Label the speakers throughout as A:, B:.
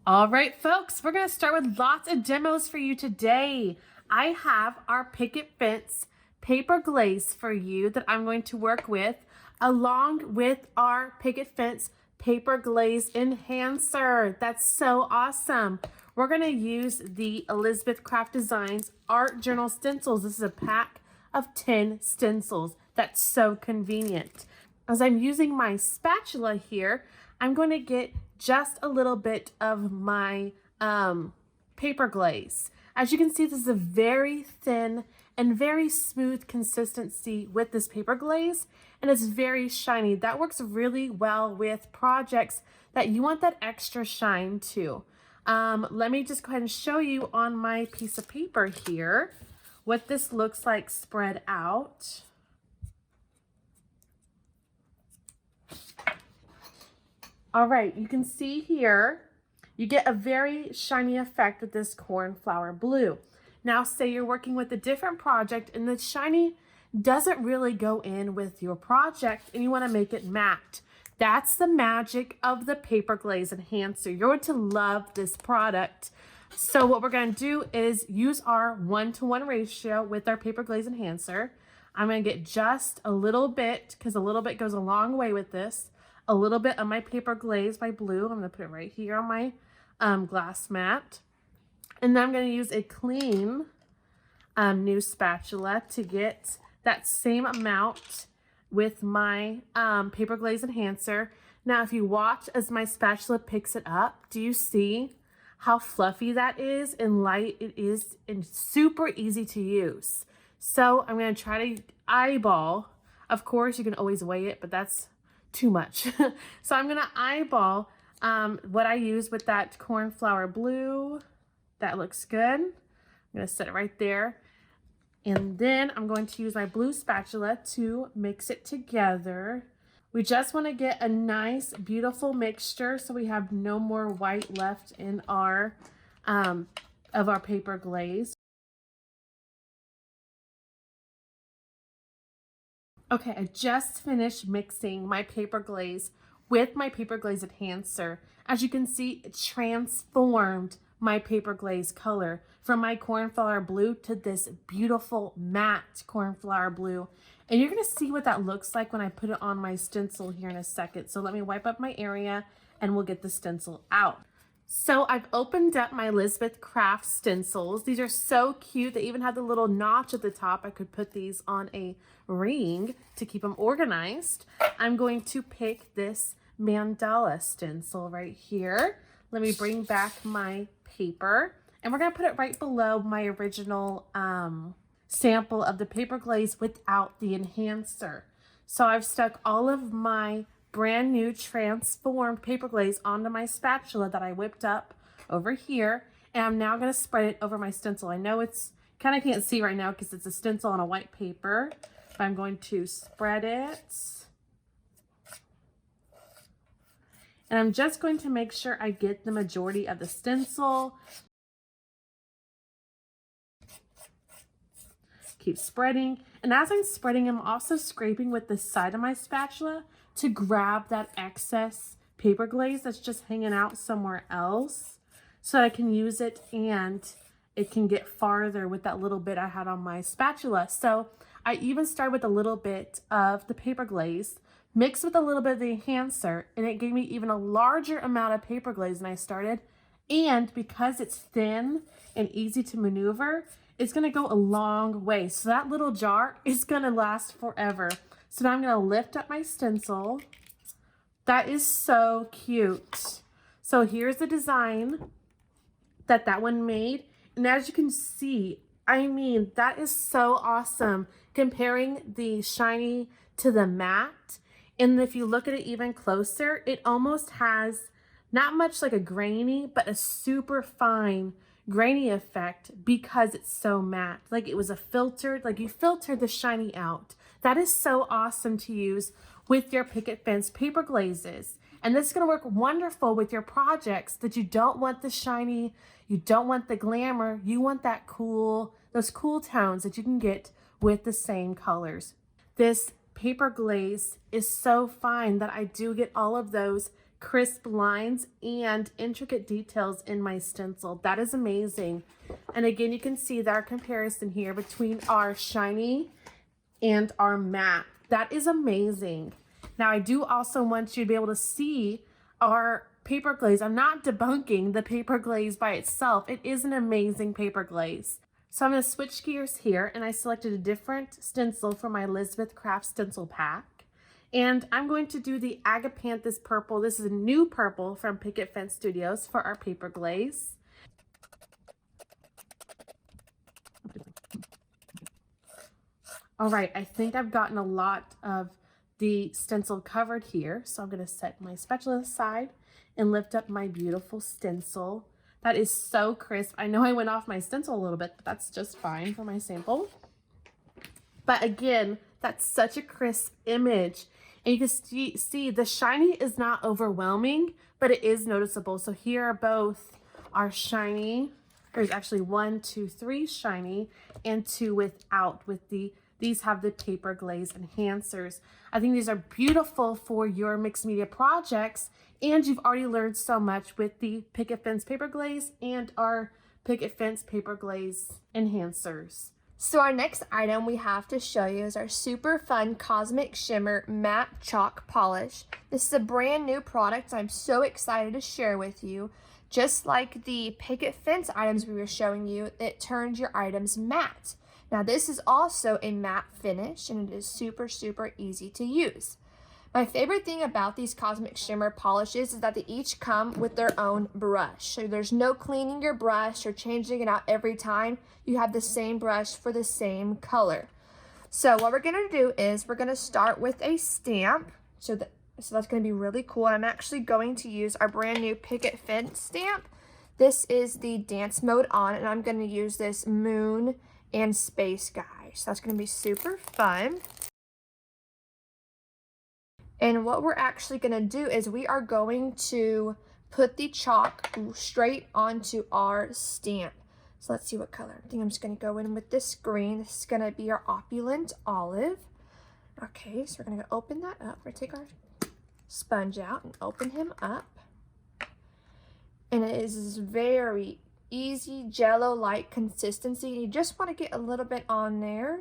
A: All right, folks, we're going to start with lots of demos for you today. I have our Picket Fence paper glaze for you that I'm going to work with, along with our Picket Fence paper glaze enhancer. That's so awesome. We're going to use the Elizabeth Craft Designs Art Journal Stencils. This is a pack of 10 stencils. That's so convenient. As I'm using my spatula here, I'm going to get just a little bit of my paper glaze. As you can see, this is a very thin and very smooth consistency with this paper glaze, and it's very shiny. That works really well with projects that you want that extra shine to. Let me just go ahead and show you on my piece of paper here what this looks like spread out. All right, you can see here, you get a very shiny effect with this cornflower blue. Now, say you're working with a different project and the shiny doesn't really go in with your project and you want to make it matte. That's the magic of the paper glaze enhancer. You're going to love this product. So what we're going to do is use our 1-to-1 ratio with our paper glaze enhancer. I'm going to get just a little bit, because a little bit goes a long way with this. A little bit of my paper glaze by blue. I'm going to put it right here on my glass mat. And then I'm going to use a clean new spatula to get that same amount with my paper glaze enhancer. Now, if you watch as my spatula picks it up, do you see how fluffy that is and light it is and super easy to use? So I'm going to try to eyeball. Of course, you can always weigh it, but that's too much. So I'm going to eyeball what I use with that cornflower blue. That looks good. I'm going to set it right there. And then I'm going to use my blue spatula to mix it together. We just want to get a nice, beautiful mixture so we have no more white left in our of our paper glaze. Okay, I just finished mixing my paper glaze with my paper glaze enhancer. As you can see, it transformed my paper glaze color from my cornflower blue to this beautiful matte cornflower blue. And you're gonna see what that looks like when I put it on my stencil here in a second. So let me wipe up my area and we'll get the stencil out. So I've opened up my Elizabeth Craft stencils. These are so cute. They even have the little notch at the top. I could put these on a ring to keep them organized. I'm going to pick this mandala stencil right here. Let me bring back my paper and we're going to put it right below my original sample of the paper glaze without the enhancer. So I've stuck all of my brand new transformed paper glaze onto my spatula that I whipped up over here, and I'm now going to spread it over my stencil. I know it's kind of can't see right now because it's a stencil on a white paper, but I'm going to spread it, and I'm just going to make sure I get the majority of the stencil. Keep spreading, and as I'm spreading, I'm also scraping with the side of my spatula to grab that excess paper glaze that's just hanging out somewhere else so I can use it and it can get farther with that little bit I had on my spatula. So I even started with a little bit of the paper glaze mixed with a little bit of the enhancer, and it gave me even a larger amount of paper glaze than I started. And because it's thin and easy to maneuver, it's going to go a long way. So that little jar is going to last forever. So now I'm going to lift up my stencil. That is so cute. So here's the design that one made. And as you can see, I mean, that is so awesome. Comparing the shiny to the matte. And if you look at it even closer, it almost has not much like a grainy, but a super fine grainy effect because it's so matte. Like it was a filtered, like you filtered the shiny out. That is so awesome to use with your Picket Fence paper glazes. And this is going to work wonderful with your projects that you don't want the shiny, you don't want the glamour, you want that cool, those cool tones that you can get with the same colors. This paper glaze is so fine that I do get all of those crisp lines and intricate details in my stencil. That is amazing. And again, you can see our comparison here between our shiny and our matte. That is amazing. Now I do also want you to be able to see our paper glaze. I'm not debunking the paper glaze by itself. It is an amazing paper glaze. So I'm going to switch gears here, and I selected a different stencil for my Elizabeth Craft stencil pack. And I'm going to do the Agapanthus purple. This is a new purple from Picket Fence Studios for our paper glaze. All right, I think I've gotten a lot of the stencil covered here. So I'm going to set my spatula aside and lift up my beautiful stencil. That is so crisp. I know I went off my stencil a little bit, but that's just fine for my sample. But again, that's such a crisp image. And you can see the shiny is not overwhelming, but it is noticeable. So here are both our shiny. There's actually 1, 2, 3 shiny and 2 without. These have the paper glaze enhancers. I think these are beautiful for your mixed media projects, and you've already learned so much with the Picket Fence paper glaze and our Picket Fence paper glaze enhancers.
B: So our next item we have to show you is our super fun Cosmic Shimmer Matte Chalk Polish. This is a brand new product I'm so excited to share with you. Just like the Picket Fence items we were showing you, it turns your items matte. Now this is also a matte finish, and it is super easy to use. My favorite thing about these Cosmic Shimmer polishes is that they each come with their own brush. So there's no cleaning your brush or changing it out every time. You have the same brush for the same color. So what we're going to do is we're going to start with a stamp. So that's going to be really cool. I'm actually going to use our brand new Picket Fence stamp. This is the Dance Mode On, and I'm going to use this Moon and Space Guy. So that's going to be super fun. And what we're actually going to do is we are going to put the chalk straight onto our stamp. So let's see what color. I think I'm just going to go in with this green. This is going to be our Opulent Olive. Okay, so we're going to open that up. We're going to take our sponge out and open him up. And it is very easy jello-like consistency. You just want to get a little bit on there.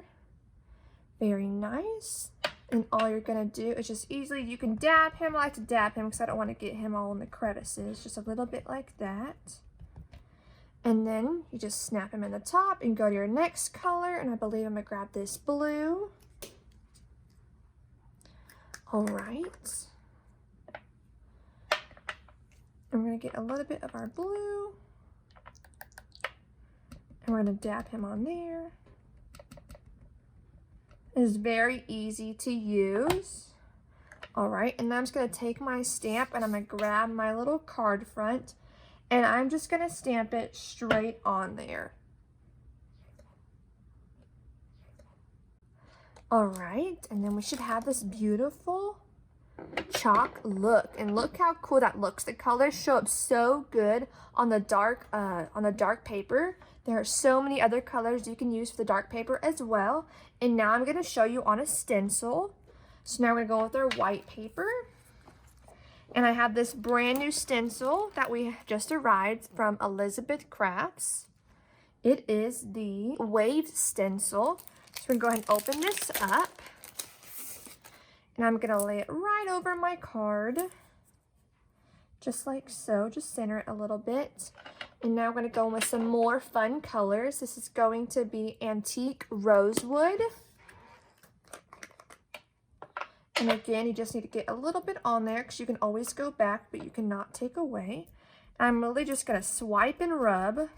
B: Very nice. And all you're going to do is just easily, you can dab him. I like to dab him because I don't want to get him all in the crevices. Just a little bit like that. And then you just snap him in the top and go to your next color. And I believe I'm going to grab this blue. All right. I'm going to get a little bit of our blue. And we're going to dab him on there. It's very easy to use. All right, and then I'm just going to take my stamp and I'm going to grab my little card front and I'm just going to stamp it straight on there. All right, and then we should have this beautiful chalk look, and look how cool that looks. The colors show up so good on the dark paper. There are so many other colors you can use for the dark paper as well. And now I'm going to show you on a stencil. So now we're going to go with our white paper. And I have this brand new stencil that we just arrived from Elizabeth Crafts. It is the Wave stencil. So we're going to go ahead and open this up. And I'm going to lay it right over my card. Just like so. Just center it a little bit. And now I'm going to go in with some more fun colors. This is going to be Antique Rosewood. And again, you just need to get a little bit on there because you can always go back, but you cannot take away. I'm really just going to swipe and rub.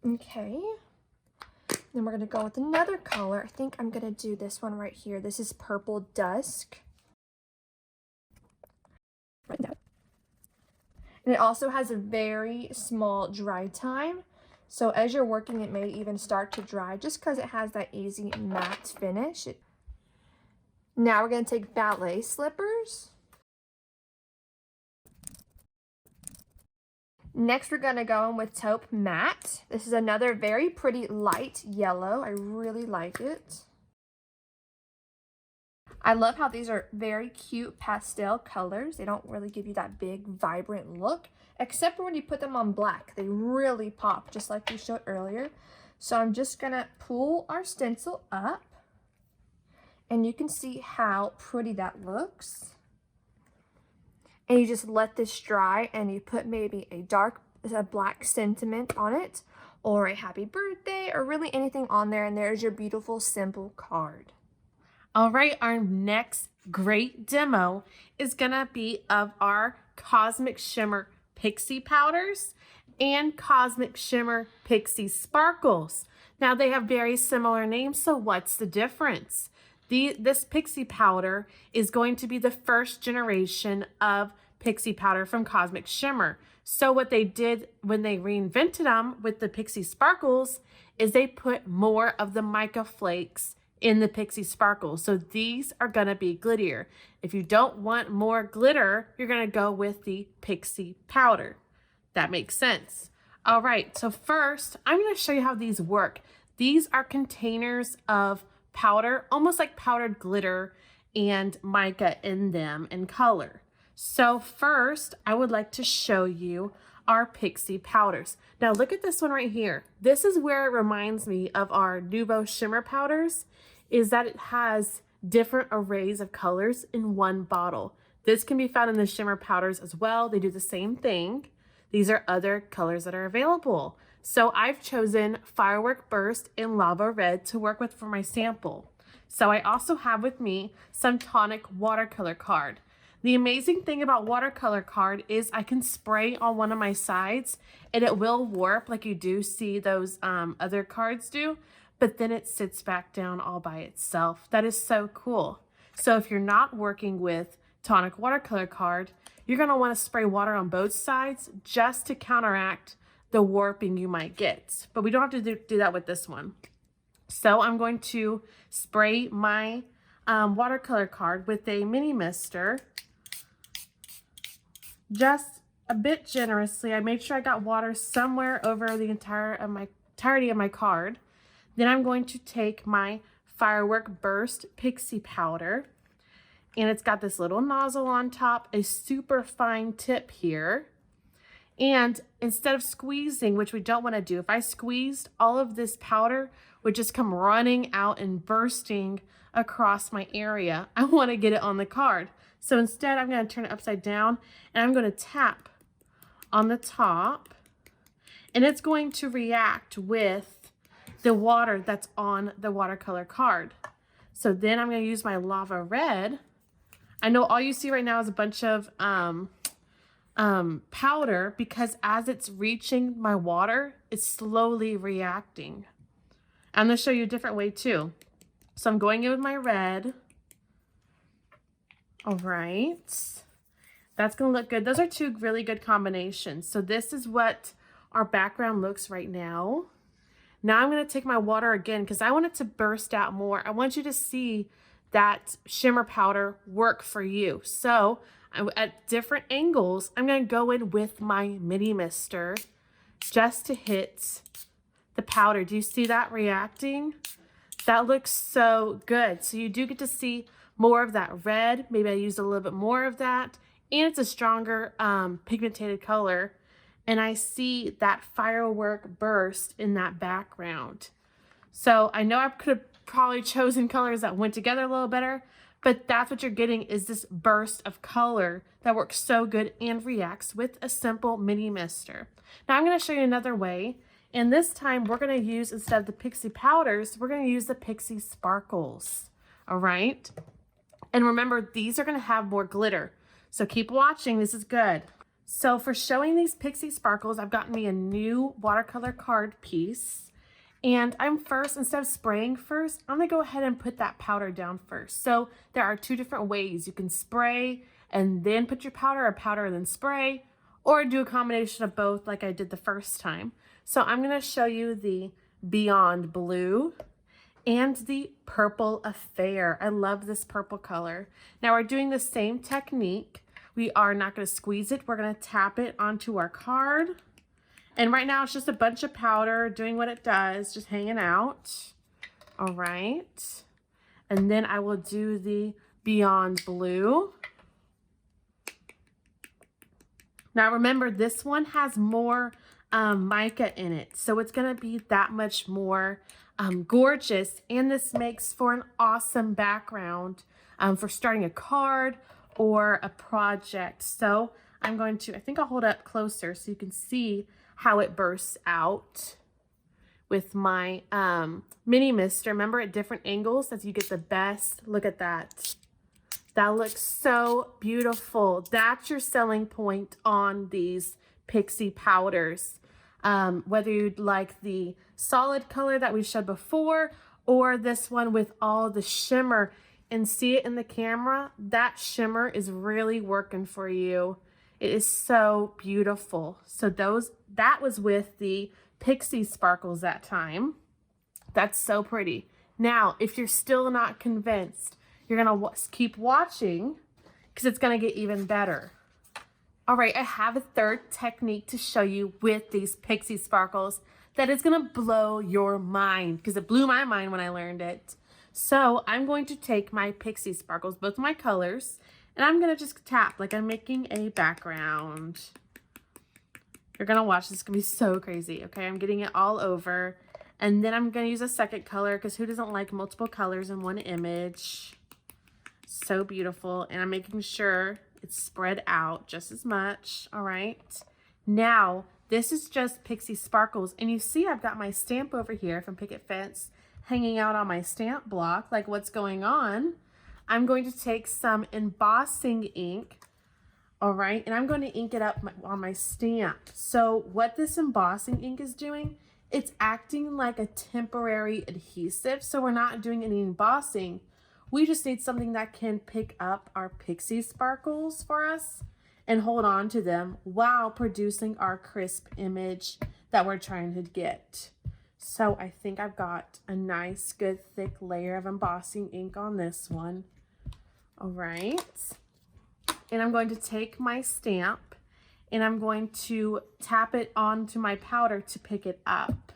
B: Okay. Then we're going to go with another color. I think I'm going to do this one right here. This is Purple Dusk. And it also has a very small dry time. So as you're working, it may even start to dry just because it has that easy matte finish. Now we're going to take ballet slippers. Next, we're going to go in with Taupe Matte. This is another very pretty light yellow. I really like it. I love how these are very cute pastel colors. They don't really give you that big, vibrant look, except for when you put them on black. They really pop, just like we showed earlier. So I'm just gonna pull our stencil up, and you can see how pretty that looks. And you just let this dry, and you put maybe a black sentiment on it, or a happy birthday, or really anything on there, and there's your beautiful, simple card.
A: All right, our next great demo is gonna be of our Cosmic Shimmer Pixie Powders and Cosmic Shimmer Pixie Sparkles. Now they have very similar names, so what's the difference? This Pixie Powder is going to be the first generation of Pixie Powder from Cosmic Shimmer. So what they did when they reinvented them with the Pixie Sparkles is they put more of the mica flakes in the Pixie Sparkles. So these are gonna be glittier. If you don't want more glitter, you're gonna go with the Pixie Powder. That makes sense. All right, so first, I'm gonna show you how these work. These are containers of powder, almost like powdered glitter and mica in them in color. So first, I would like to show you our Pixie powders. Now look at this one right here. This is where it reminds me of our Nuvo shimmer powders, is that it has different arrays of colors in one bottle. This can be found in the shimmer powders as well. They do the same thing. These are other colors that are available. So I've chosen Firework Burst and Lava Red to work with for my sample. So I also have with me some Tonic watercolor card. The amazing thing about watercolor card is I can spray on one of my sides and it will warp like you do see those other cards do, but then it sits back down all by itself. That is so cool. So if you're not working with Tonic watercolor card, you're gonna wanna spray water on both sides just to counteract the warping you might get. But we don't have to do that with this one. So I'm going to spray my watercolor card with a mini mister, just a bit generously. I made sure I got water somewhere over the entirety of my card. Then I'm going to take my Firework Burst Pixie Powder, and it's got this little nozzle on top, a super fine tip here. And instead of squeezing, which we don't want to do, if I squeezed, all of this powder would just come running out and bursting across my area. I want to get it on the card. So instead, I'm going to turn it upside down, and I'm going to tap on the top, and it's going to react with the water that's on the watercolor card. So then I'm going to use my Lava Red. I know all you see right now is a bunch of powder, because as it's reaching my water, it's slowly reacting. I'm going to show you a different way too. So I'm going in with my red. All right, that's going to look good. Those are two really good combinations. So this is what our background looks right now. Now I'm going to take my water again because I want it to burst out more. I want you to see that shimmer powder work for you. So at different angles, I'm going to go in with my mini mister just to hit the powder. Do you see that reacting? That looks so good. So you do get to see more of that red. Maybe I used a little bit more of that. And it's a stronger pigmented color. And I see that Firework Burst in that background. So I know I could have probably chosen colors that went together a little better, but that's what you're getting, is this burst of color that works so good and reacts with a simple mini mister. Now I'm going to show you another way, and this time we're going to use, instead of the Pixie powders, we're going to use the Pixie Sparkles. All right? And remember, these are going to have more glitter. So keep watching, this is good. So for showing these Pixie Sparkles, I've gotten me a new watercolor card piece. And I'm first, instead of spraying first, I'm gonna go ahead and put that powder down first. So there are two different ways. You can spray and then put your powder, or powder and then spray, or do a combination of both like I did the first time. So I'm gonna show you the Beyond Blue and the Purple Affair. I love this purple color. Now we're doing the same technique. We are not gonna squeeze it. We're gonna tap it onto our card. And right now it's just a bunch of powder doing what it does, just hanging out. All right. And then I will do the Beyond Blue. Now remember, this one has more mica in it, so it's going to be that much more gorgeous, and this makes for an awesome background for starting a card or a project. So I'm going to, I think I'll hold it up closer so you can see how it bursts out with my mini mister. Remember, at different angles as you get the best. Look at that. That looks so beautiful. That's your selling point on these Pixie powders. Whether you'd like the solid color that we showed before or this one with all the shimmer, and see it in the camera, that shimmer is really working for you. It is so beautiful. So that was with the Pixie Sparkles that time. That's so pretty. Now, if you're still not convinced, you're gonna keep watching because it's gonna get even better. All right, I have a third technique to show you with these Pixie Sparkles that is gonna blow your mind, because it blew my mind when I learned it. So I'm going to take my Pixie Sparkles, both my colors, and I'm gonna just tap like I'm making a background. You're gonna watch, this is gonna be so crazy, okay? I'm getting it all over. And then I'm gonna use a second color, because who doesn't like multiple colors in one image? So beautiful. And I'm making sure it's spread out just as much. All right. Now, this is just Pixie Sparkles. And you see I've got my stamp over here from Picket Fence hanging out on my stamp block. Like, what's going on? I'm going to take some embossing ink. All right. And I'm going to ink it up on my stamp. So what this embossing ink is doing, it's acting like a temporary adhesive. So we're not doing any embossing. We just need something that can pick up our Pixie Sparkles for us and hold on to them while producing our crisp image that we're trying to get. So I think I've got a nice, good, thick layer of embossing ink on this one. All right. And I'm going to take my stamp and I'm going to tap it onto my powder to pick it up.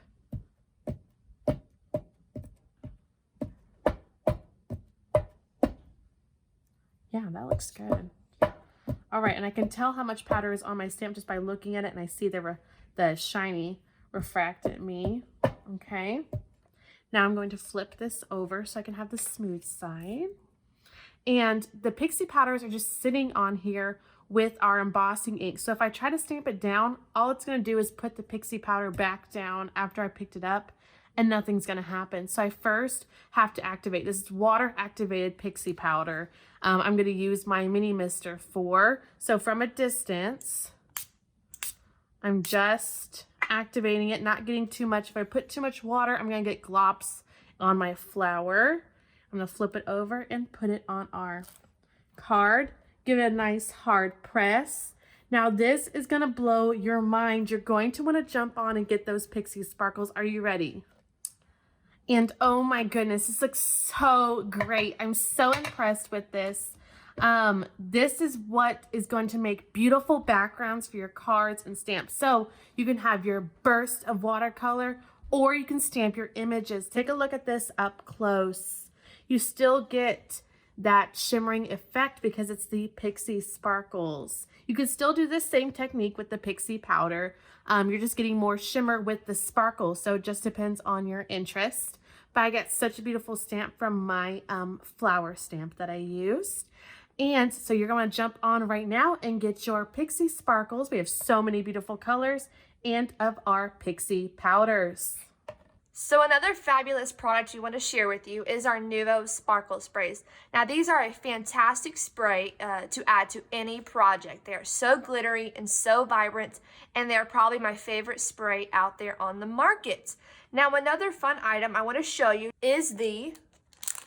A: Yeah, that looks good. All right, and I can tell how much powder is on my stamp just by looking at it, and I see the shiny refract at me. Okay. Now I'm going to flip this over so I can have the smooth side. And the Pixie powders are just sitting on here with our embossing ink. So if I try to stamp it down, all it's going to do is put the Pixie powder back down after I picked it up, and nothing's going to happen. So I first have to activate. This is water activated Pixie powder. I'm going to use my mini mister for. So from a distance, I'm just activating it, not getting too much. If I put too much water, I'm going to get glops on my flower. I'm going to flip it over and put it on our card. Give it a nice hard press. Now this is going to blow your mind. You're going to want to jump on and get those Pixie Sparkles. Are you ready? And oh my goodness, this looks so great. I'm so impressed with this. This is what is going to make beautiful backgrounds for your cards and stamps. So you can have your burst of watercolor, or you can stamp your images. Take a look at this up close. You still get that shimmering effect because it's the Pixie Sparkles. You can still do the same technique with the Pixie powder. You're just getting more shimmer with the sparkle, so it just depends on your interest. But I got such a beautiful stamp from my flower stamp that I used. And so you're going to jump on right now and get your Pixie Sparkles. We have so many beautiful colors and of our Pixie powders.
B: So another fabulous product we want to share with you is our Nuvo Sparkle Sprays. Now these are a fantastic spray to add to any project. They are so glittery and so vibrant, and they're probably my favorite spray out there on the market. Now another fun item I want to show you is the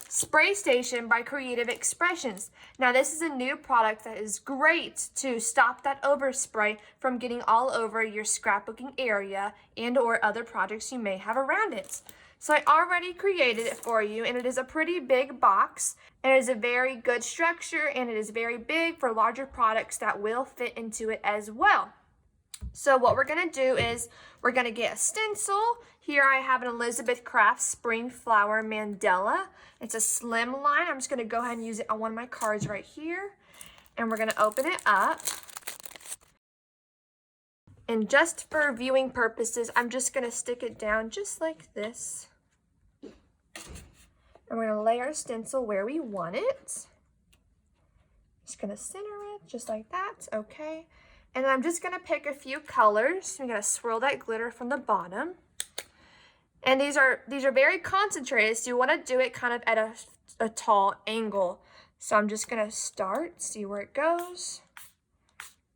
B: Spray Station by Kreative Expressions. Now this is a new product that is great to stop that overspray from getting all over your scrapbooking area and or other projects you may have around it. So I already created it for you, and it is a pretty big box, and it is a very good structure, and it is very big for larger products that will fit into it as well. So what we're going to do is we're going to get a stencil. Here I have an Elizabeth Craft Spring Flower Mandala. It's a slim line. I'm just going to go ahead and use it on one of my cards right here. And we're going to open it up. And just for viewing purposes, I'm just going to stick it down just like this. And we're going to lay our stencil where we want it. Just going to center it just like that. Okay. And then I'm just going to pick a few colors. I'm going to swirl that glitter from the bottom. And these are very concentrated, so you want to do it kind of at a tall angle. So I'm just going to start, see where it goes.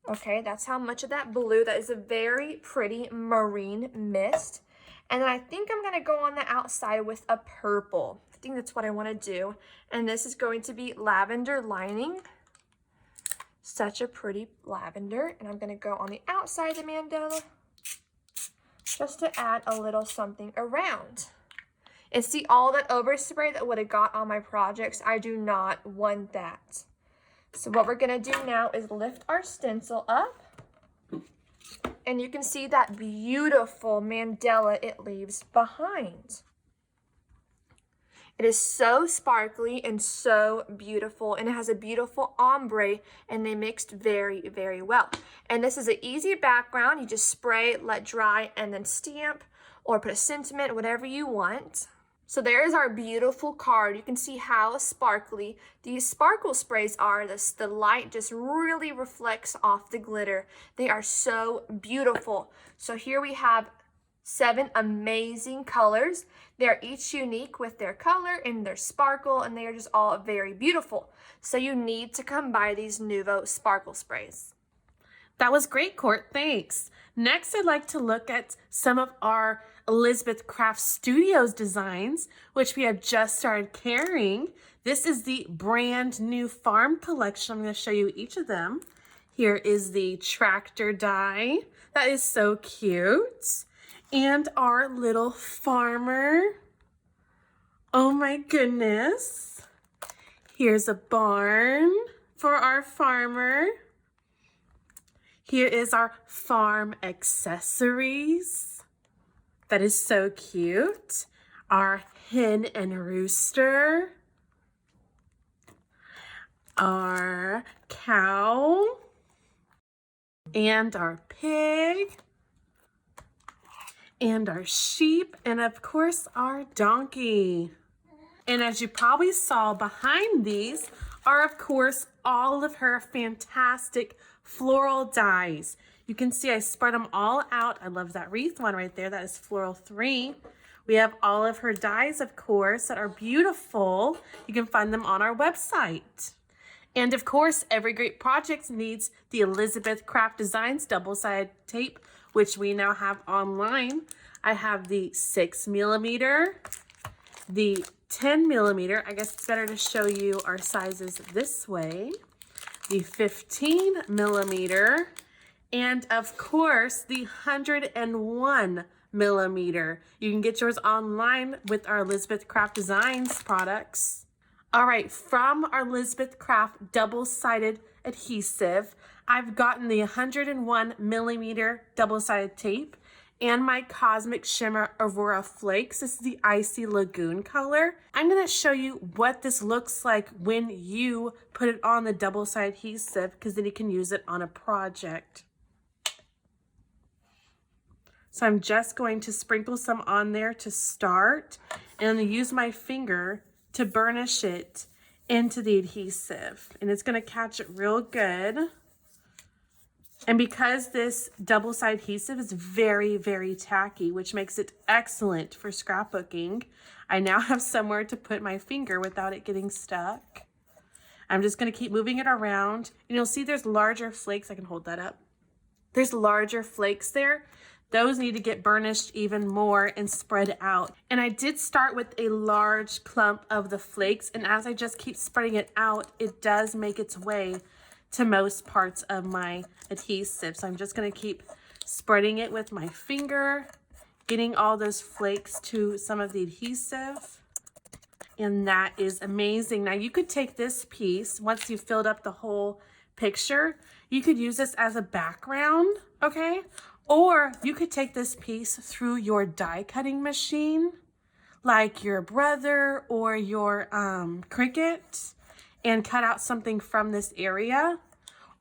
B: Okay, that's how much of that blue. That is a very pretty marine mist. And then I think I'm going to go on the outside with a purple. I think that's what I want to do. And this is going to be lavender lining. Such a pretty lavender. And I'm going to go on the outside of the mandala just to add a little something around. And see all that overspray that would have got on my projects? I do not want that. So what we're going to do now is lift our stencil up. And you can see that beautiful mandala it leaves behind. It is so sparkly and so beautiful, and it has a beautiful ombre, and they mixed very, very well. And this is an easy background. You just spray, let dry, and then stamp, or put a sentiment, whatever you want. So there is our beautiful card. You can see how sparkly these sparkle sprays are. The light just really reflects off the glitter. They are so beautiful. So here we have 7 amazing colors. They're each unique with their color and their sparkle, and they are just all very beautiful. So you need to come buy these Nuvo sparkle sprays.
A: That was great, Court. Thanks. Next, I'd like to look at some of our Elizabeth Craft Studios designs, which we have just started carrying. This is the brand new farm collection. I'm going to show you each of them. Here is the tractor die. That is so cute. And our little farmer. Oh my goodness. Here's a barn for our farmer. Here is our farm accessories. That is so cute. Our hen and rooster. Our cow. And our pig. And our sheep. And of course, our donkey. And as you probably saw behind these are, of course, all of her fantastic floral dies. You can see I spread them all out. I love that wreath one right there. That is Floral 3. We have all of her dies, of course, that are beautiful. You can find them on our website. And of course, every great project needs the Elizabeth Craft Designs double-sided tape, which we now have online. I have the 6mm, the 10mm. I guess it's better to show you our sizes this way. The 15mm, and of course the 101mm. You can get yours online with our Elizabeth Craft Designs products. All right, from our Elizabeth Craft double-sided adhesive, I've gotten the 101mm double-sided tape and my Cosmic Shimmer Aurora Flakes. This is the Icy Lagoon color. I'm gonna show you what this looks like when you put it on the double-sided adhesive, because then you can use it on a project. So I'm just going to sprinkle some on there to start, and I'm gonna use my finger to burnish it into the adhesive. And it's gonna catch it real good. And because this double-sided adhesive is very, very tacky, which makes it excellent for scrapbooking, I now have somewhere to put my finger without it getting stuck. I'm just going to keep moving it around. And you'll see there's larger flakes. I can hold that up. There's larger flakes there. Those need to get burnished even more and spread out. And I did start with a large clump of the flakes. And as I just keep spreading it out, it does make its way to most parts of my adhesive. So I'm just going to keep spreading it with my finger, getting all those flakes to some of the adhesive. And that is amazing. Now you could take this piece, once you've filled up the whole picture, you could use this as a background, okay? Or you could take this piece through your die cutting machine, like your brother or your Cricut, and cut out something from this area.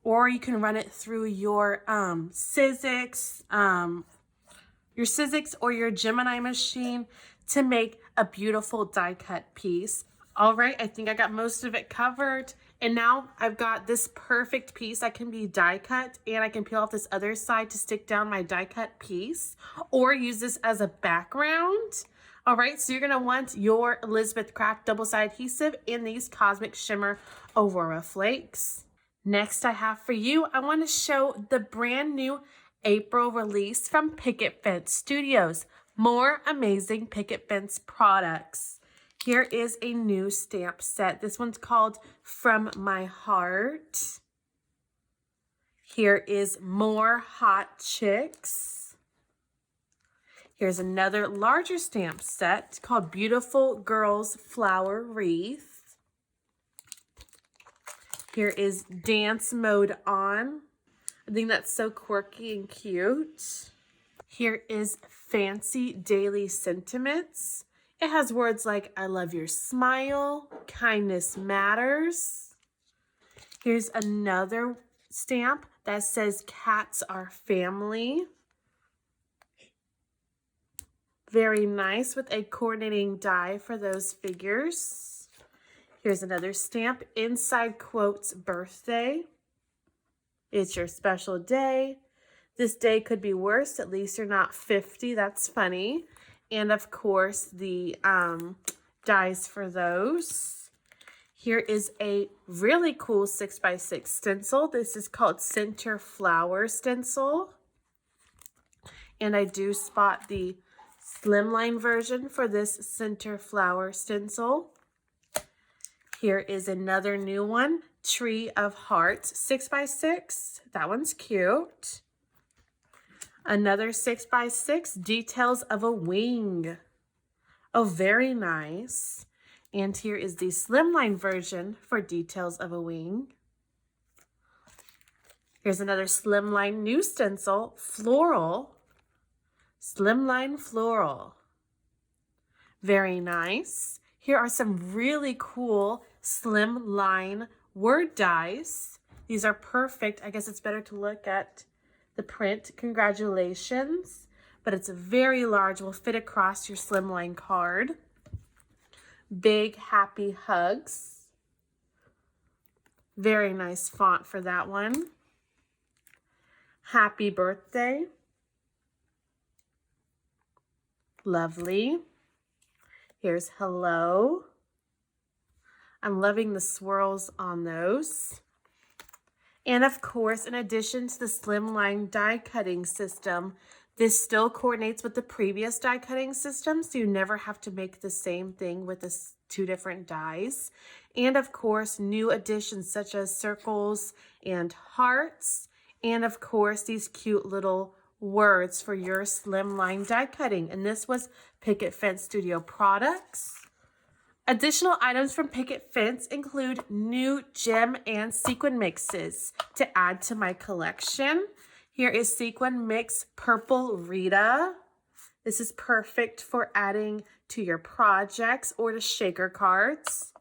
A: Or you can run it through your 𝐒𝐭𝐳𝐧𝐥 or your Gemini machine to make a beautiful die cut piece. All right, I think I got most of it covered. And now I've got this perfect piece that can be die cut, and I can peel off this other side to stick down my die cut piece or use this as a background. All right, so you're gonna want your Elizabeth Craft double-sided adhesive and these Cosmic Shimmer Aurora Flakes. Next I have for you, I want to show the brand new April release from Picket Fence Studios. More amazing Picket Fence products. Here is a new stamp set. This one's called From My Heart. Here is more Hot Chicks. Here's another larger stamp set called Beautiful Girls Flower Wreath. Here is Dance Mode On. I think that's so quirky and cute. Here is Fancy Daily Sentiments. It has words like, I love your smile, kindness matters. Here's another stamp that says, cats are family. Very nice with a coordinating die for those figures. Here's another stamp, inside quotes, birthday. It's your special day. This day could be worse. At least you're not 50. That's funny. And of course, the dies for those. Here is a really cool 6x6 stencil. This is called Center Flower Stencil. And I do spot the slimline version for this Center Flower Stencil. Here is another new one, Tree of Hearts 6x6. That one's cute. Another 6x6, Details of a Wing. Oh, very nice. And here is the slimline version for Details of a Wing. Here's another slimline new stencil, Floral. Slimline Floral. Very nice. Here are some really cool slimline word dies. These are perfect. I guess it's better to look at the print. Congratulations. But it's very large, will fit across your slimline card. Big Happy Hugs. Very nice font for that one. Happy Birthday. Lovely. Here's Hello. I'm loving the swirls on those. And of course, in addition to the slimline die cutting system, this still coordinates with the previous die cutting system, so you never have to make the same thing with the two different dies. And of course, new additions such as circles and hearts, and of course, these cute little words for your slimline die cutting. And this was Picket Fence Studio products. Additional items from Picket Fence include new gem and sequin mixes to add to my collection. Here is Sequin Mix Purple Rita. This is perfect for adding to your projects or to shaker cards.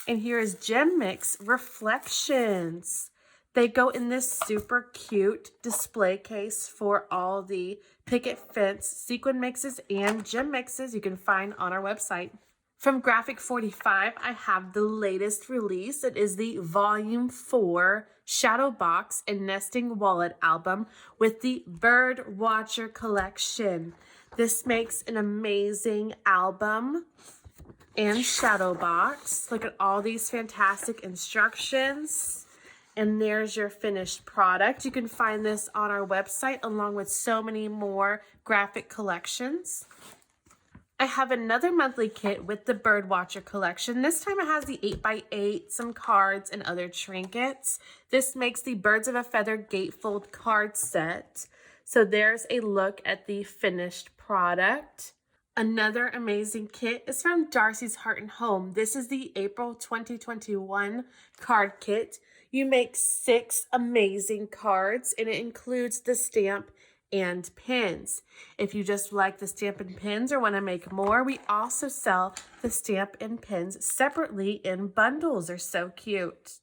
A: And here is Gem Mix Reflections. They go in this super cute display case for all the Picket Fence sequin mixes and gem mixes you can find on our website. From Graphic 45, I have the latest release. It is the Volume 4 Shadow Box and Nesting Wallet album with the Bird Watcher collection. This makes an amazing album and shadow box. Look at all these fantastic instructions. And there's your finished product. You can find this on our website along with so many more graphic collections. I have another monthly kit with the Bird Watcher collection. This time it has the 8x8, some cards, and other trinkets. This makes the Birds of a Feather Gatefold card set. So there's a look at the finished product. Another amazing kit is from Darcy's Heart and Home. This is the April 2021 card kit. You make 6 amazing cards, and it includes the stamp and pins. If you just like the stamp and pins or want to make more, we also sell the stamp and pins separately in bundles. They're so cute.